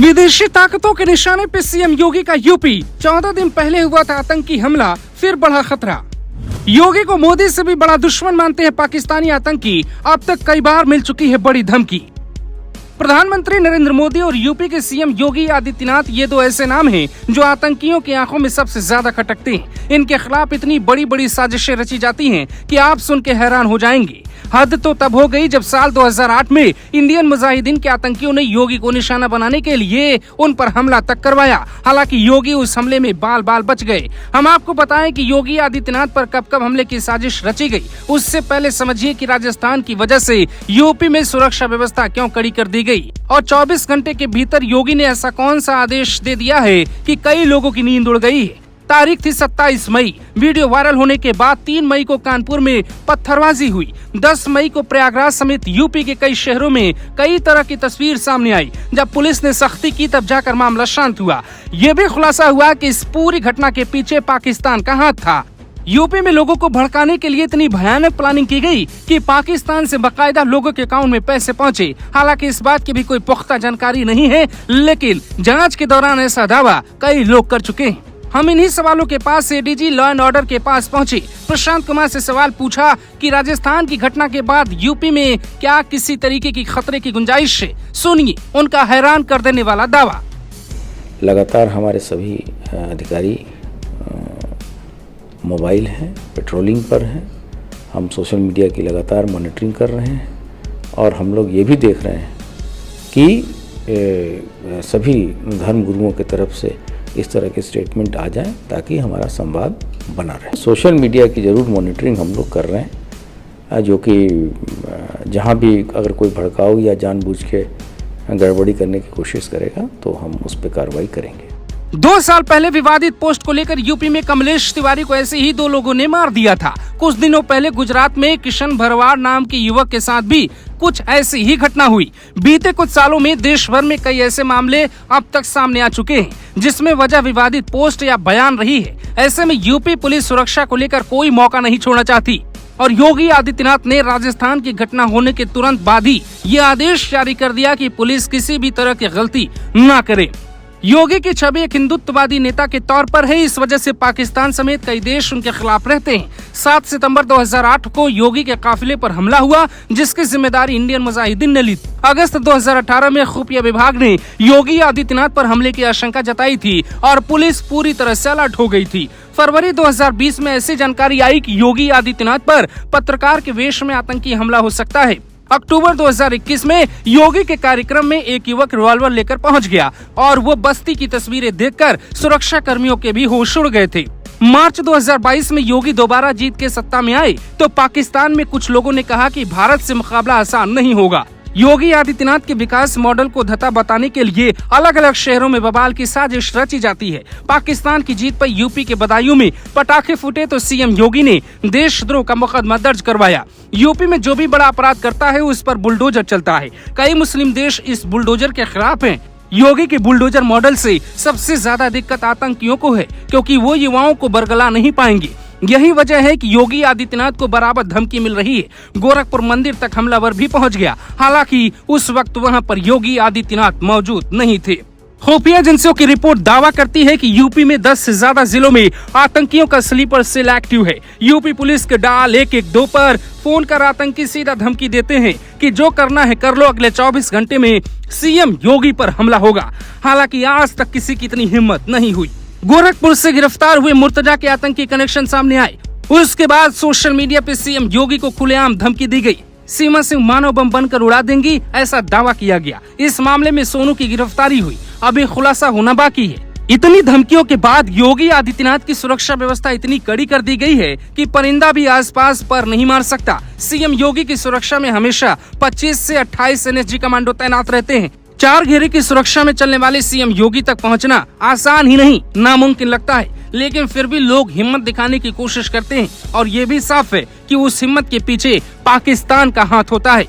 विदेशी ताकतों के निशाने पे सीएम योगी का यूपी। 14 दिन पहले हुआ था आतंकी हमला, फिर बढ़ा खतरा। योगी को मोदी से भी बड़ा दुश्मन मानते हैं पाकिस्तानी आतंकी। अब तक कई बार मिल चुकी है बड़ी धमकी। प्रधानमंत्री नरेंद्र मोदी और यूपी के सीएम योगी आदित्यनाथ, ये दो ऐसे नाम हैं जो आतंकियों की आंखों में सबसे ज्यादा खटकते हैं। इनके खिलाफ इतनी बड़ी बड़ी साजिशें रची जाती हैं कि आप सुन के हैरान हो जाएंगे। हद तो तब हो गई जब साल 2008 में इंडियन मुजाहिदीन के आतंकियों ने योगी को निशाना बनाने के लिए उन पर हमला तक करवाया। हालांकि योगी उस हमले में बाल बाल बच गए। हम आपको बताएं कि योगी आदित्यनाथ पर कब कब हमले की साजिश रची गई। उससे पहले समझिए कि राजस्थान की वजह से यूपी में सुरक्षा व्यवस्था क्यों कड़ी कर दी गई और 24 घंटे के भीतर योगी ने ऐसा कौन सा आदेश दे दिया है कि कई लोगों की नींद उड़ गई है। तारीख थी 27 मई। वीडियो वायरल होने के बाद 3 मई को कानपुर में पत्थरबाजी हुई। 10 मई को प्रयागराज समेत यूपी के कई शहरों में कई तरह की तस्वीर सामने आई। जब पुलिस ने सख्ती की तब जाकर मामला शांत हुआ। ये भी खुलासा हुआ कि इस पूरी घटना के पीछे पाकिस्तान का हाथ था। यूपी में लोगों को भड़काने के लिए इतनी भयानक प्लानिंग की गई कि पाकिस्तान से बाकायदा लोगों के अकाउंट में पैसे पहुंचे। हालांकि इस बात की भी कोई पुख्ता जानकारी नहीं है, लेकिन जांच के दौरान ऐसा दावा कई लोग कर चुके हैं। हम इन्हीं सवालों के पास एडीजी लॉ एंड ऑर्डर के पास पहुंचे। प्रशांत कुमार से सवाल पूछा कि राजस्थान की घटना के बाद यूपी में क्या किसी तरीके की खतरे की गुंजाइश है। सुनिए उनका हैरान कर देने वाला दावा। लगातार हमारे सभी अधिकारी मोबाइल हैं, पेट्रोलिंग पर हैं। हम सोशल मीडिया की लगातार मॉनिटरिंग कर रहे हैं और हम लोग ये भी देख रहे हैं कि सभी धर्म गुरुओं की तरफ से इस तरह के स्टेटमेंट आ जाएं ताकि हमारा संवाद बना रहे। सोशल मीडिया की ज़रूर मॉनिटरिंग हम लोग कर रहे हैं, जो कि जहां भी अगर कोई भड़काऊ या जानबूझ के गड़बड़ी करने की कोशिश करेगा तो हम उस पर कार्रवाई करेंगे। 2 साल पहले विवादित पोस्ट को लेकर यूपी में कमलेश तिवारी को ऐसे ही 2 लोगों ने मार दिया था। कुछ दिनों पहले गुजरात में किशन भरवाड़ नाम के युवक के साथ भी कुछ ऐसी ही घटना हुई। बीते कुछ सालों में देश भर में कई ऐसे मामले अब तक सामने आ चुके हैं जिसमें वजह विवादित पोस्ट या बयान रही है। ऐसे में यूपी पुलिस सुरक्षा को लेकर कोई मौका नहीं छोड़ना चाहती और योगी आदित्यनाथ ने राजस्थान की घटना होने के तुरंत बाद ही ये आदेश जारी कर दिया कि पुलिस किसी भी तरह की गलती न करे। योगी की छवि एक हिंदुत्ववादी नेता के तौर पर है। इस वजह से पाकिस्तान समेत कई देश उनके खिलाफ रहते हैं। 7 सितंबर 2008 को योगी के काफिले पर हमला हुआ जिसकी जिम्मेदारी इंडियन मुजाहिदीन ने ली। अगस्त 2018 में खुफिया विभाग ने योगी आदित्यनाथ पर हमले की आशंका जताई थी और पुलिस पूरी तरह से अलर्ट हो गई थी। फरवरी 2020 में ऐसी जानकारी आई कि योगी आदित्यनाथ पर पत्रकार के वेश में आतंकी हमला हो सकता है। अक्टूबर 2021 में योगी के कार्यक्रम में एक युवक रिवॉल्वर लेकर पहुंच गया और वो बस्ती की तस्वीरें देखकर सुरक्षा कर्मियों के भी होश उड़ गए थे। मार्च 2022 में योगी दोबारा जीत के सत्ता में आए तो पाकिस्तान में कुछ लोगों ने कहा कि भारत से मुकाबला आसान नहीं होगा। योगी आदित्यनाथ के विकास मॉडल को धता बताने के लिए अलग अलग शहरों में बवाल की साजिश रची जाती है। पाकिस्तान की जीत पर यूपी के बदायूं में पटाखे फूटे तो सीएम योगी ने देशद्रोह का मुकदमा दर्ज करवाया। यूपी में जो भी बड़ा अपराध करता है उस पर बुलडोजर चलता है। कई मुस्लिम देश इस बुलडोजर के खिलाफ हैं। योगी के बुलडोजर मॉडल से सबसे ज्यादा दिक्कत आतंकियों को है क्योंकि वो युवाओं को बरगला नहीं पाएंगे। यही वजह है कि योगी आदित्यनाथ को बराबर धमकी मिल रही है। गोरखपुर मंदिर तक हमलावर भी पहुंच गया। हालांकि उस वक्त वहां पर योगी आदित्यनाथ मौजूद नहीं थे। खुफिया एजेंसियों की रिपोर्ट दावा करती है कि यूपी में 10 से ज्यादा जिलों में आतंकियों का स्लीपर सेल एक्टिव है। यूपी पुलिस के डायल 112 पर फोन कर आतंकी सीधा धमकी देते हैं कि जो करना है कर लो, अगले 24 घंटे में सीएम योगी पर हमला होगा। हालांकि आज तक किसी की इतनी हिम्मत नहीं हुई। गोरखपुर से गिरफ्तार हुए मुर्तजा के आतंकी कनेक्शन सामने आए। उसके बाद सोशल मीडिया पे सीएम योगी को खुलेआम धमकी दी गई। सीमा सिंह मानव बम बनकर उड़ा देंगी, ऐसा दावा किया गया। इस मामले में सोनू की गिरफ्तारी हुई, अभी खुलासा होना बाकी है। इतनी धमकियों के बाद योगी आदित्यनाथ की सुरक्षा व्यवस्था इतनी कड़ी कर दी गई है कि परिंदा भी आसपास पर नहीं मार सकता। सीएम योगी की सुरक्षा में हमेशा 25 से 28 एनएसजी कमांडो तैनात रहते हैं। 4 घेरे की सुरक्षा में चलने वाले सीएम योगी तक पहुंचना आसान ही नहीं, नामुमकिन लगता है। लेकिन फिर भी लोग हिम्मत दिखाने की कोशिश करते हैं और ये भी साफ है कि उस हिम्मत के पीछे पाकिस्तान का हाथ होता है।